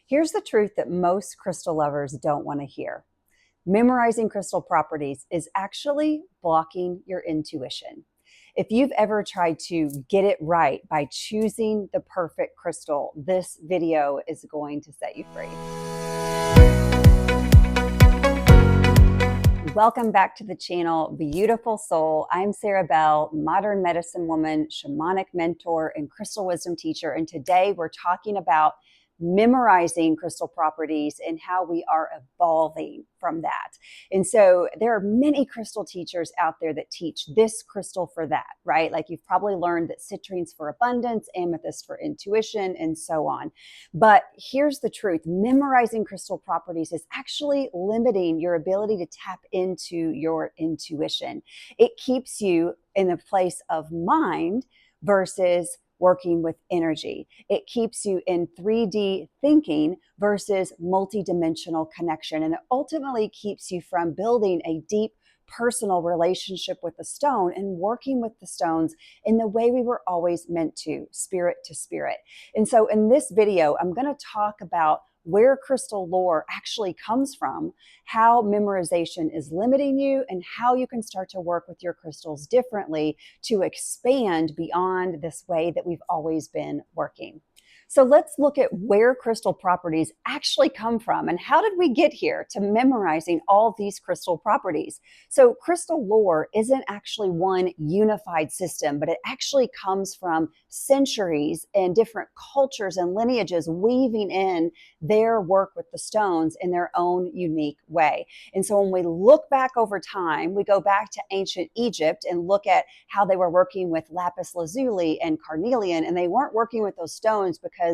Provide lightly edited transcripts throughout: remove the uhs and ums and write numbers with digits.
Here's the truth that most crystal lovers don't want to hear. Memorizing crystal properties is actually blocking your intuition. If you've ever tried to get it right by choosing the perfect crystal, this video is going to set you free. Welcome back to the channel, beautiful soul. I'm Sarah Bell, modern medicine woman, shamanic mentor, and crystal wisdom teacher. And today we're talking about memorizing crystal properties and how we are evolving from that. And so there are many crystal teachers out there that teach this crystal for that, right? Like you've probably learned that citrine's for abundance, amethyst for intuition, and so on. But here's the truth. Memorizing crystal properties is actually limiting your ability to tap into your intuition. It keeps you in a place of mind versus working with energy. It keeps you in 3D thinking versus multidimensional connection. And it ultimately keeps you from building a deep personal relationship with the stone and working with the stones in the way we were always meant to spirit. And so in this video, I'm going to talk about where crystal lore actually comes from, how memorization is limiting you, and how you can start to work with your crystals differently to expand beyond this way that we've always been working. So let's look at where crystal properties actually come from and how did we get here to memorizing all these crystal properties. So crystal lore isn't actually one unified system, but it actually comes from centuries and different cultures and lineages weaving in their work with the stones in their own unique way. And so when we look back over time, we go back to ancient Egypt and look at how they were working with lapis lazuli and carnelian, and they weren't working with those stones because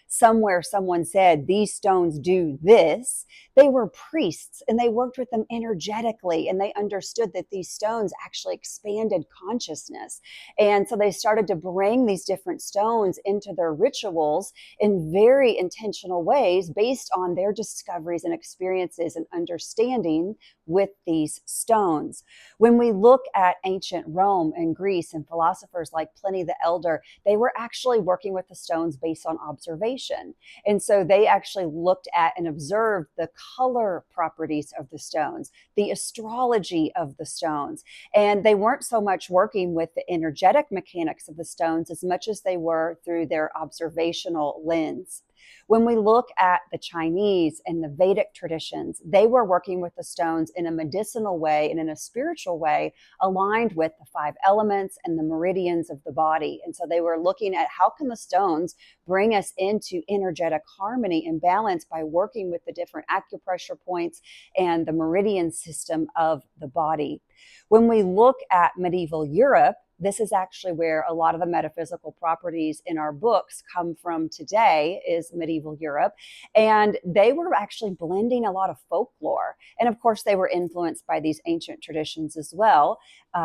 somewhere someone said these stones do this. They were priests and they worked with them energetically, and they understood that these stones actually expanded consciousness. And so they started to bring these different stones into their rituals in very intentional ways based on their discoveries and experiences and understanding with these stones. When we look at ancient Rome and Greece and philosophers like Pliny the Elder, they were actually working with the stones based on observation. And so they actually looked at and observed the color properties of the stones, the astrology of the stones. And they weren't so much working with the energetic mechanics of the stones as much as they were through their observational lens. When we look at the Chinese and the Vedic traditions, they were working with the stones in a medicinal way and in a spiritual way, aligned with the 5 elements and the meridians of the body. And so they were looking at how can the stones bring us into energetic harmony and balance by working with the different acupressure points and the meridian system of the body. When we look at medieval Europe, this is actually where a lot of the metaphysical properties in our books come from today, is medieval Europe. And they were actually blending a lot of folklore. And of course, they were influenced by these ancient traditions as well.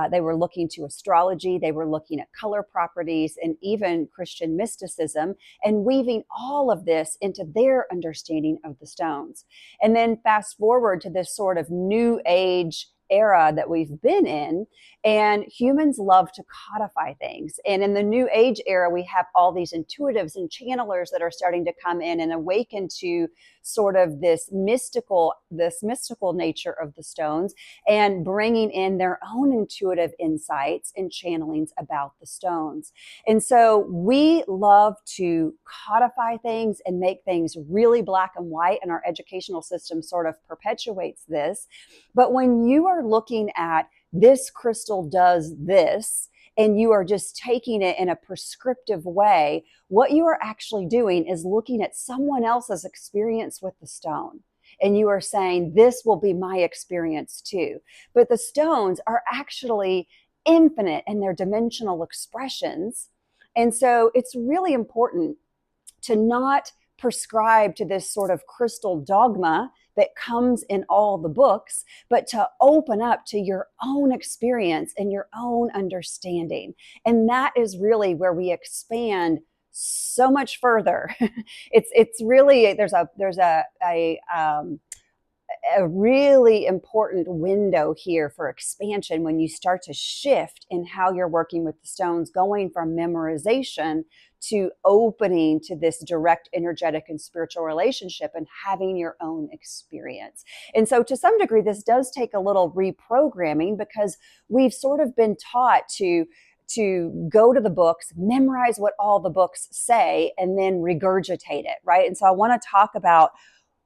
They were looking to astrology, they were looking at color properties, and even Christian mysticism, and weaving all of this into their understanding of the stones. And then fast forward to this sort of new age era that we've been in, and humans love to codify things. And in the new age era, we have all these intuitives and channelers that are starting to come in and awaken to sort of this mystical nature of the stones and bringing in their own intuitive insights and channelings about the stones. And so we love to codify things and make things really black and white, and our educational system sort of perpetuates this. But when you are looking at this crystal does this, and you are just taking it in a prescriptive way, what you are actually doing is looking at someone else's experience with the stone. And you are saying, this will be my experience too. But the stones are actually infinite in their dimensional expressions. And so it's really important to not prescribe to this sort of crystal dogma that comes in all the books, but to open up to your own experience and your own understanding. And that is really where we expand so much further. It's really, there's a really important window here for expansion when you start to shift in how you're working with the stones, going from memorization to opening to this direct energetic and spiritual relationship and having your own experience. And so to some degree, this does take a little reprogramming, because we've sort of been taught to go to the books, memorize what all the books say, and then regurgitate it, right? And so I want to talk about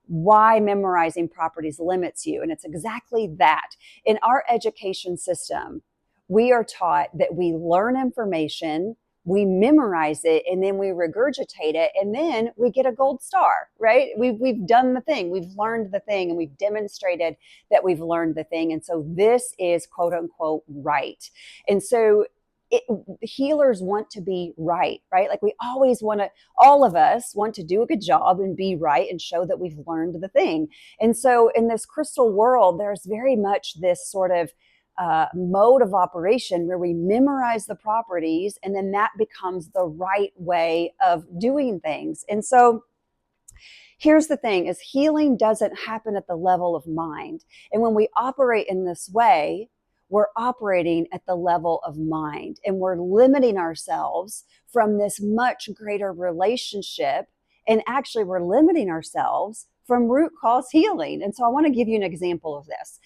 why memorizing properties limits you. And it's exactly that. In our education system, we are taught that we learn information, we memorize it, and then we regurgitate it, and then we get a gold star, right? We've done the thing, we've learned the thing, and we've demonstrated that we've learned the thing. And so this is quote unquote right. And so healers want to be right? Like we always want to, all of us want to do a good job and be right and show that we've learned the thing. And so in this crystal world, there's very much this sort of mode of operation where we memorize the properties, and then that becomes the right way of doing things. And so here's the thing, is healing doesn't happen at the level of mind. And when we operate in this way, we're operating at the level of mind, and we're limiting ourselves from this much greater relationship. And actually, we're limiting ourselves from root cause healing. And so I want to give you an example of this.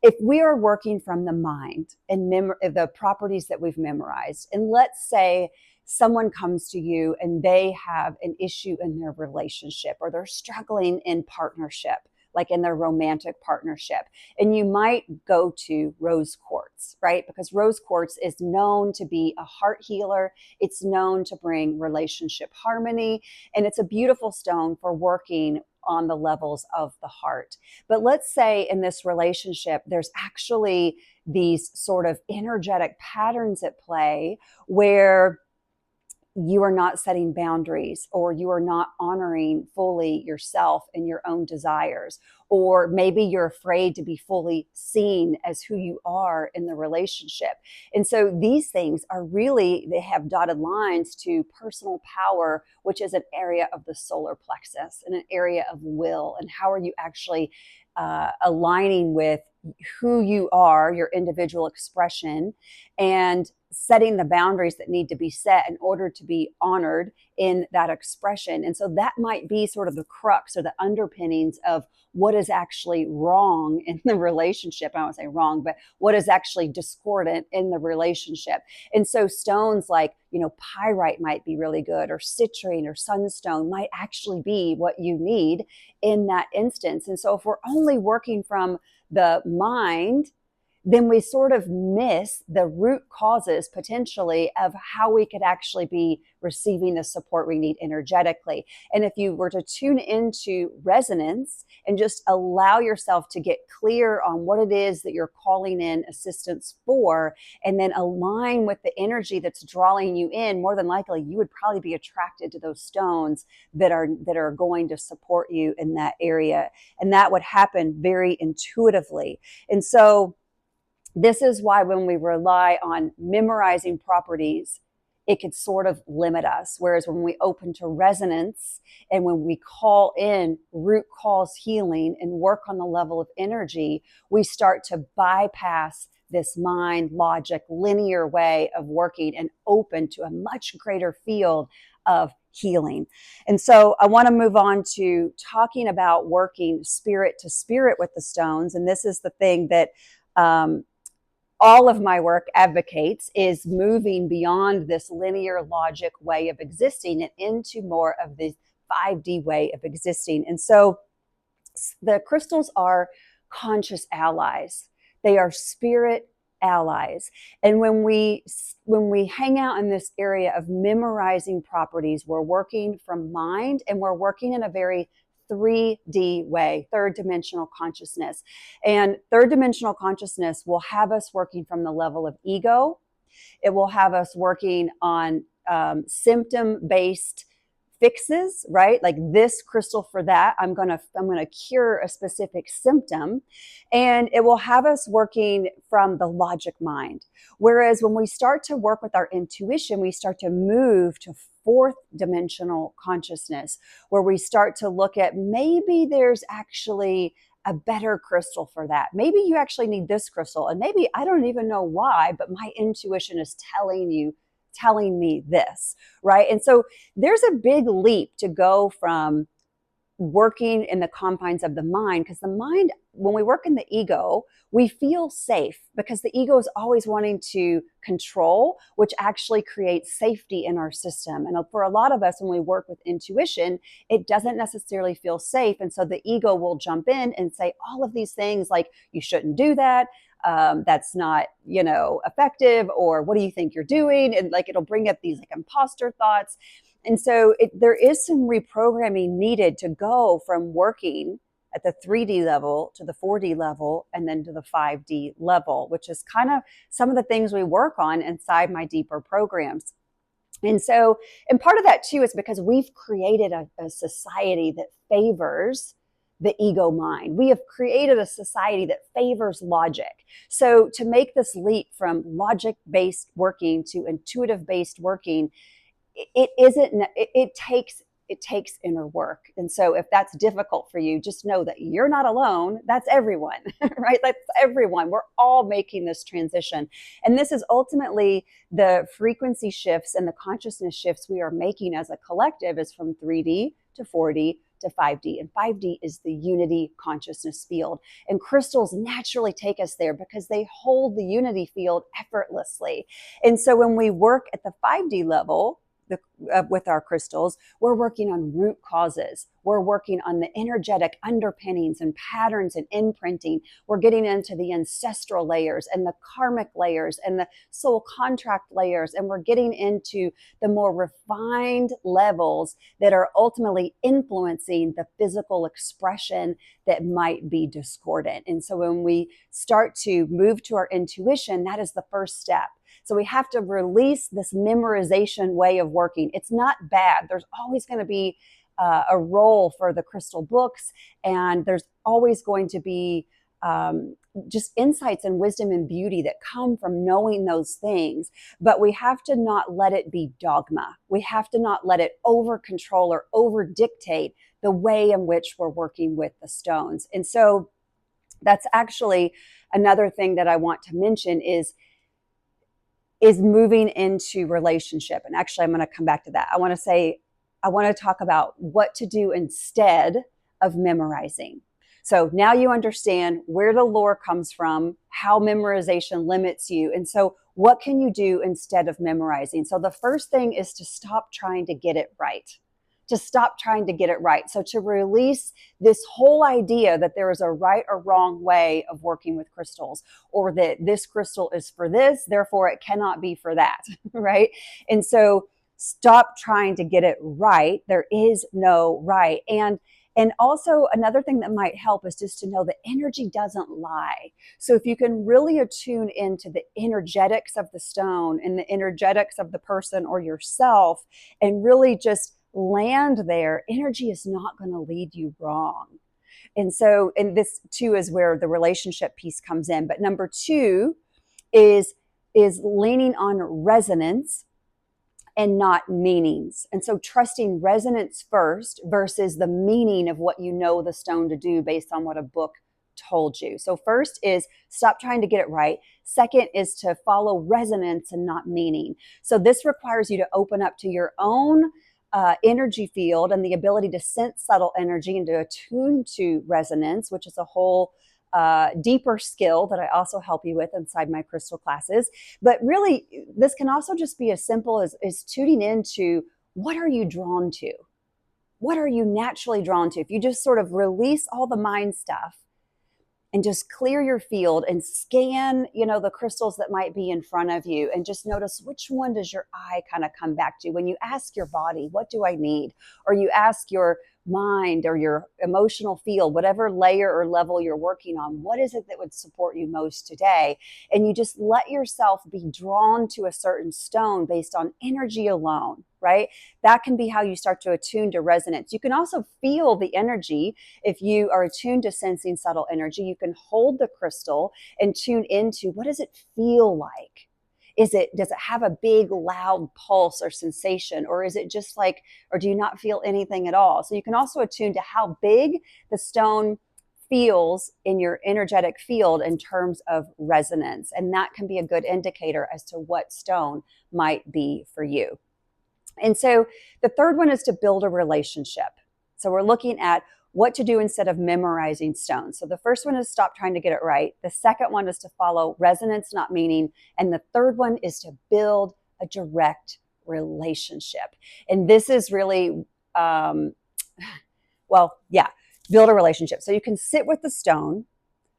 If we are working from the mind and the properties that we've memorized, and let's say someone comes to you and they have an issue in their relationship, or they're struggling in partnership, like in their romantic partnership. And you might go to rose quartz, right? Because rose quartz is known to be a heart healer. It's known to bring relationship harmony. And it's a beautiful stone for working on the levels of the heart. But let's say in this relationship, there's actually these sort of energetic patterns at play where you are not setting boundaries, or you are not honoring fully yourself and your own desires, or maybe you're afraid to be fully seen as who you are in the relationship. And so these things are really, they have dotted lines to personal power, which is an area of the solar plexus and an area of will. And how are you actually aligning with who you are, your individual expression, and setting the boundaries that need to be set in order to be honored in that expression. And so that might be sort of the crux or the underpinnings of what is actually wrong in the relationship. I don't want to say wrong, but what is actually discordant in the relationship. And so stones like, pyrite might be really good, or citrine or sunstone might actually be what you need in that instance. And so if we're only working from the mind, then we sort of miss the root causes potentially of how we could actually be receiving the support we need energetically. And if you were to tune into resonance and just allow yourself to get clear on what it is that you're calling in assistance for, and then align with the energy that's drawing you in, more than likely you would probably be attracted to those stones that are going to support you in that area. And that would happen very intuitively. And so this is why when we rely on memorizing properties, it could sort of limit us. Whereas when we open to resonance, and when we call in root cause healing and work on the level of energy, we start to bypass this mind, logic, linear way of working and open to a much greater field of healing. And so I want to move on to talking about working spirit to spirit with the stones. And this is the thing that all of my work advocates, is moving beyond this linear logic way of existing and into more of the 5D way of existing. And so the crystals are conscious allies. They are spirit allies. And when we hang out in this area of memorizing properties, we're working from mind, and we're working in a very 3D way, third dimensional consciousness. And third dimensional consciousness will have us working from the level of ego. It will have us working on symptom-based fixes, right? Like this crystal for that, I'm gonna cure a specific symptom. And it will have us working from the logic mind. Whereas when we start to work with our intuition, we start to move to fourth dimensional consciousness, where we start to look at maybe there's actually a better crystal for that. Maybe you actually need this crystal, and maybe I don't even know why, but my intuition is telling me this, right? And so there's a big leap to go from working in the confines of the mind, because the mind, when we work in the ego, we feel safe because the ego is always wanting to control, which actually creates safety in our system. And for a lot of us, when we work with intuition, it doesn't necessarily feel safe. And so the ego will jump in and say all of these things like, you shouldn't do that. That's not, effective, or what do you think you're doing? And like, it'll bring up these like imposter thoughts. And so there is some reprogramming needed to go from working at the 3D level to the 4D level and then to the 5D level, which is kind of some of the things we work on inside my deeper programs. And so, and part of that too is because we've created a society that favors the ego mind. We have created a society that favors logic. So to make this leap from logic-based working to intuitive-based working, it takes inner work. And so if that's difficult for you, just know that you're not alone. That's everyone, right? That's everyone. We're all making this transition. And this is ultimately the frequency shifts and the consciousness shifts we are making as a collective, is from 3D to 4D to 5D. And 5D is the unity consciousness field. And crystals naturally take us there because they hold the unity field effortlessly. And so when we work at the 5D level, with our crystals, we're working on root causes. We're working on the energetic underpinnings and patterns and imprinting. We're getting into the ancestral layers and the karmic layers and the soul contract layers. And we're getting into the more refined levels that are ultimately influencing the physical expression that might be discordant. And so when we start to move to our intuition, that is the first step. So we have to release this memorization way of working. It's not bad. There's always going to be a role for the crystal books, and there's always going to be just insights and wisdom and beauty that come from knowing those things. But we have to not let it be dogma. We have to not let it over control or over dictate the way in which we're working with the stones. And so that's actually another thing that I want to mention is moving into relationship. And actually, I'm going to come back to that. I want to talk about what to do instead of memorizing. So now you understand where the lore comes from, how memorization limits you. And so what can you do instead of memorizing? So the first thing is to stop trying to get it right. To stop trying to get it right. So to release this whole idea that there is a right or wrong way of working with crystals, or that this crystal is for this, therefore it cannot be for that, right? And so stop trying to get it right. There is no right. And also another thing that might help is just to know that energy doesn't lie. So if you can really attune into the energetics of the stone and the energetics of the person or yourself, and really just land there, energy is not going to lead you wrong. And so, and this too is where the relationship piece comes in. But number two is leaning on resonance and not meanings. And so trusting resonance first versus the meaning of what you know the stone to do based on what a book told you. So first is stop trying to get it right. Second is to follow resonance and not meaning. So this requires you to open up to your own energy field and the ability to sense subtle energy and to attune to resonance, which is a whole deeper skill that I also help you with inside my crystal classes. But really, this can also just be as simple as tuning into, what are you drawn to? What are you naturally drawn to? If you just sort of release all the mind stuff and just clear your field and scan, the crystals that might be in front of you, and just notice which one does your eye kind of come back to. When you ask your body, what do I need? Or you ask your mind or your emotional field, whatever layer or level you're working on, what is it that would support you most today? And you just let yourself be drawn to a certain stone based on energy alone, right? That can be how you start to attune to resonance. You can also feel the energy. If you are attuned to sensing subtle energy, you can hold the crystal and tune into, what does it feel like? Does it have a big, loud pulse or sensation? Or is it just like, or do you not feel anything at all? So you can also attune to how big the stone feels in your energetic field in terms of resonance. And that can be a good indicator as to what stone might be for you. And so the third one is to build a relationship. So we're looking at what to do instead of memorizing stones. So the first one is stop trying to get it right. The second one is to follow resonance, not meaning. And the third one is to build a direct relationship. And this is really, build a relationship. So you can sit with the stone,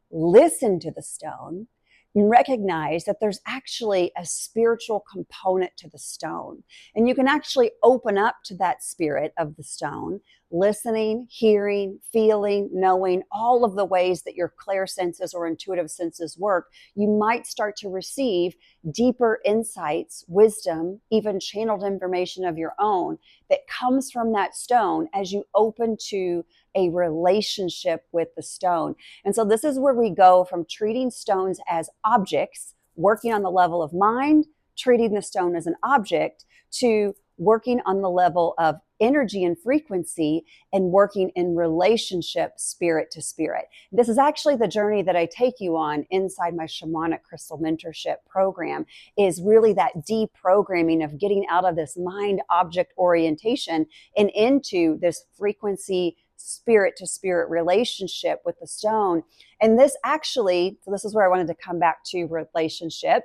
listen to the stone, and recognize that there's actually a spiritual component to the stone. And you can actually open up to that spirit of the stone, listening, hearing, feeling, knowing, all of the ways that your clair senses or intuitive senses work. You might start to receive deeper insights, wisdom, even channeled information of your own that comes from that stone as you open to a relationship with the stone. And so this is where we go from treating stones as objects, working on the level of mind, treating the stone as an object, to working on the level of energy and frequency and working in relationship, spirit to spirit. This is actually the journey that I take you on inside my Shamanic Crystal Mentorship program, is really that deprogramming of getting out of this mind object orientation and into this frequency, spirit to spirit relationship with the stone. And this actually, so this is where I wanted to come back to relationship.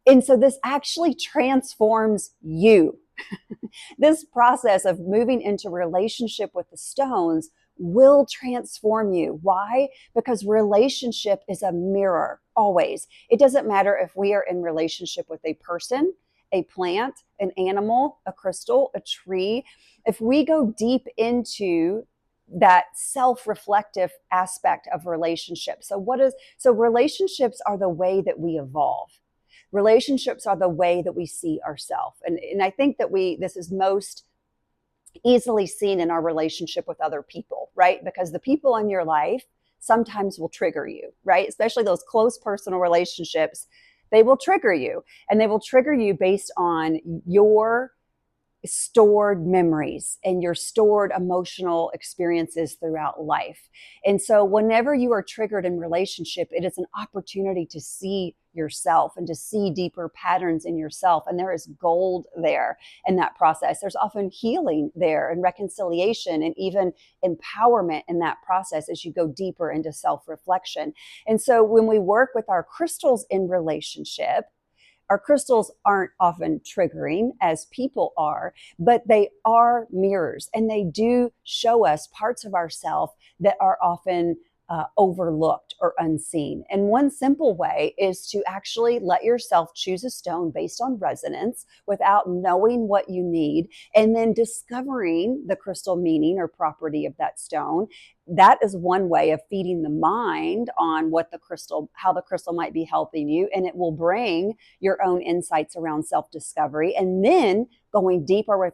And so this actually transforms you. This process of moving into relationship with the stones will transform you. Why? Because relationship is a mirror, always. It doesn't matter if we are in relationship with a person, a plant, an animal, a crystal, a tree. If we go deep into that self-reflective aspect of relationships. So relationships are the way that we evolve. Relationships are the way that we see ourselves. And I think that this is most easily seen in our relationship with other people, right? Because the people in your life sometimes will trigger you, right? Especially those close personal relationships, they will trigger you. And they will trigger you based on your stored memories and your stored emotional experiences throughout life. And so whenever you are triggered in relationship, it is an opportunity to see yourself and to see deeper patterns in yourself. And there is gold there in that process. There's often healing there and reconciliation and even empowerment in that process as you go deeper into self-reflection. And so when we work with our crystals in relationship, our crystals aren't often triggering as people are, but they are mirrors, and they do show us parts of ourselves that are often overlooked or unseen. And one simple way is to actually let yourself choose a stone based on resonance without knowing what you need, and then discovering the crystal meaning or property of that stone. That is one way of feeding the mind on how the crystal might be helping you. And it will bring your own insights around self-discovery. And then going deeper with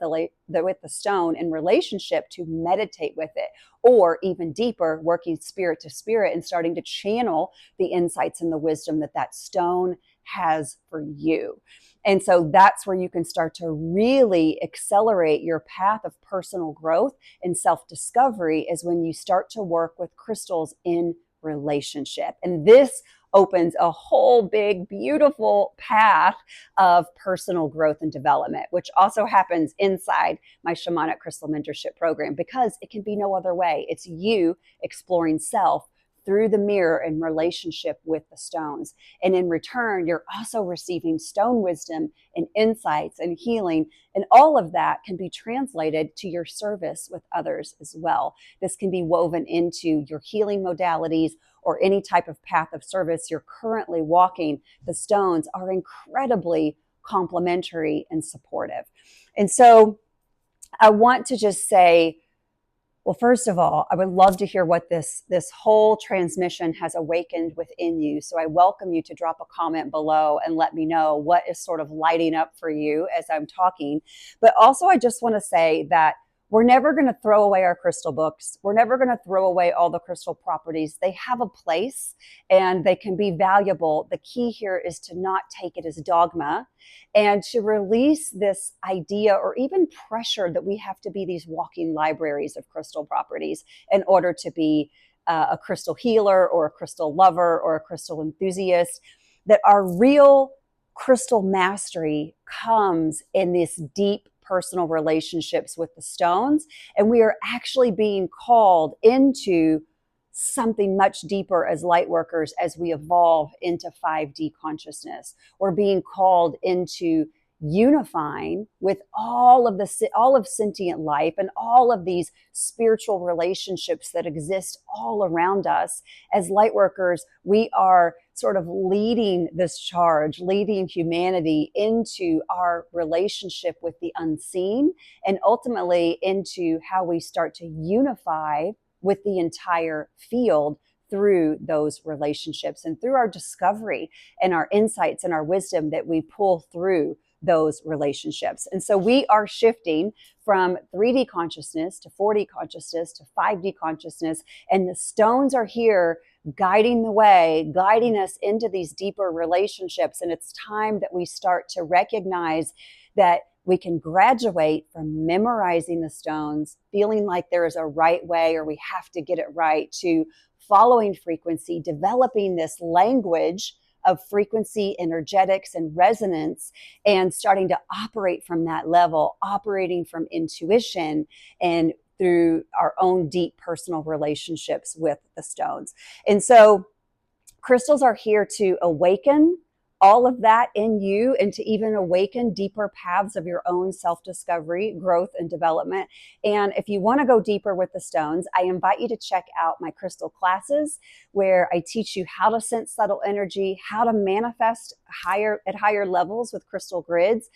the stone in relationship to meditate with it, or even deeper, working spirit to spirit and starting to channel the insights and the wisdom that stone has for you. And so that's where you can start to really accelerate your path of personal growth and self-discovery, is when you start to work with crystals in relationship. And this opens a whole big, beautiful path of personal growth and development, which also happens inside my Shamanic Crystal Mentorship program, because it can be no other way. It's you exploring self through the mirror in relationship with the stones. And in return, you're also receiving stone wisdom and insights and healing. And all of that can be translated to your service with others as well. This can be woven into your healing modalities or any type of path of service you're currently walking. The stones are incredibly complementary and supportive. And so I want to just say, well, first of all, I would love to hear what this whole transmission has awakened within you. So I welcome you to drop a comment below and let me know what is sort of lighting up for you as I'm talking. But also, I just want to say that we're never going to throw away our crystal books. We're never going to throw away all the crystal properties. They have a place and they can be valuable. The key here is to not take it as dogma and to release this idea or even pressure that we have to be these walking libraries of crystal properties in order to be a crystal healer or a crystal lover or a crystal enthusiast, that our real crystal mastery comes in this deep personal relationships with the stones. And we are actually being called into something much deeper as light workers as we evolve into 5D consciousness. We're being called into unifying with all of sentient life and all of these spiritual relationships that exist all around us. As light workers, we are sort of leading this charge, leading humanity into our relationship with the unseen, and ultimately into how we start to unify with the entire field through those relationships and through our discovery and our insights and our wisdom that we pull through those relationships. And so we are shifting from 3D consciousness to 4D consciousness to 5D consciousness. And the stones are here guiding the way, guiding us into these deeper relationships. And it's time that we start to recognize that we can graduate from memorizing the stones, feeling like there is a right way or we have to get it right, to following frequency, developing this language of frequency, energetics, and resonance, and starting to operate from that level, operating from intuition and through our own deep personal relationships with the stones. And so crystals are here to awaken all of that in you and to even awaken deeper paths of your own self-discovery, growth, and development. And if you want to go deeper with the stones, I invite you to check out my crystal classes where I teach you how to sense subtle energy, how to manifest at higher levels with crystal grids.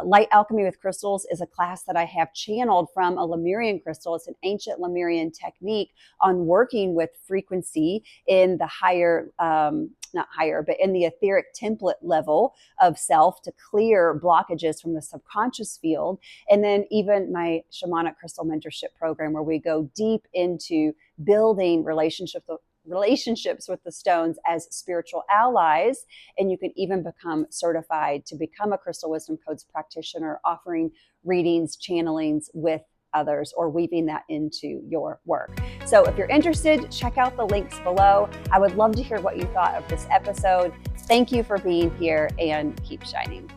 Light Alchemy with Crystals is a class that I have channeled from a Lemurian crystal. It's an ancient Lemurian technique on working with frequency in the higher, not higher, but in the etheric template level of self to clear blockages from the subconscious field. And then even my Shamanic Crystal Mentorship Program, where we go deep into building relationships with the stones as spiritual allies. And you can even become certified to become a Crystal Wisdom Codes practitioner, offering readings, channelings with others, or weaving that into your work. So if you're interested, check out the links below. I would love to hear what you thought of this episode. Thank you for being here, and keep shining.